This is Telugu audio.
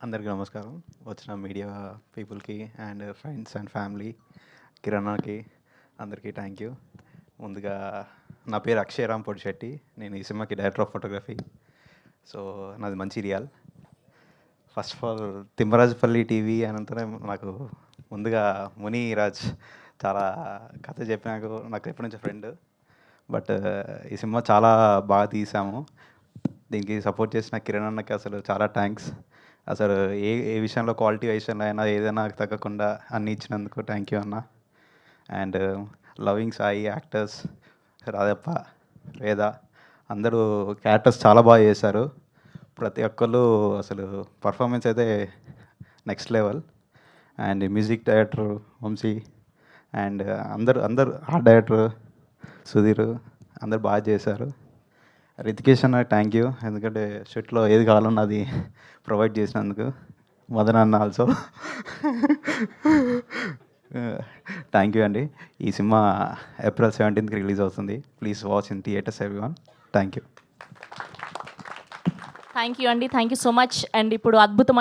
అందరికీ నమస్కారం. వచ్చిన మీడియా పీపుల్‌కి అండ్ ఫ్రెండ్స్ అండ్ ఫ్యామిలీ, కిరణ్‌కి అందరికీ థ్యాంక్ యూ. ముందుగా నా పేరు అక్షయ్ రామ్ పొడిశెట్టి. నేను ఈ సినిమాకి డైరెక్టర్ ఆఫ్ ఫోటోగ్రఫీ. సో నాది Mancherial. First of all Thimmarajupalli TV అనంతనే నాకు ముందుగా మునిరాజ్ చాలా కథ చెప్పినాకు నాకు ఎప్పటి నుంచో ఫ్రెండ్. బట్ ఈ సినిమా చాలా బాగా తీసాము. దీనికి సపోర్ట్ చేసిన కిరణ్ అన్నకి అసలు చాలా థ్యాంక్స్. అసలు ఏ ఏ విషయంలో క్వాలిటీ విషయంలో అయినా ఏదైనా తగ్గకుండా అన్నీ ఇచ్చినందుకు థ్యాంక్ యూ అన్న. అండ్ లవింగ్ సాయి యాక్టర్స్ రాధప్ప, వేద అందరూ క్యారెక్టర్స్ చాలా బాగా చేశారు. ప్రతి ఒక్కళ్ళు అసలు పర్ఫార్మెన్స్ అయితే next level. And music director Vamshi and అందరూ అందరూ ఆర్ట్ డైరెక్టర్ సుధీర్ అందరు బాగా చేశారు. రితికేష్ అన్న థ్యాంక్ యూ, ఎందుకంటే షూట్లో ఏది కావాలన్నా అది ప్రొవైడ్ చేసినందుకు. మదన్ అన్న ఆల్సో థ్యాంక్ యూ అండి. ఈ సినిమా ఏప్రిల్ 17th రిలీజ్ అవుతుంది. Please watch in theatres everyone. Thank you. Thank you అండి, thank you so much. And ఇప్పుడు అద్భుతమైన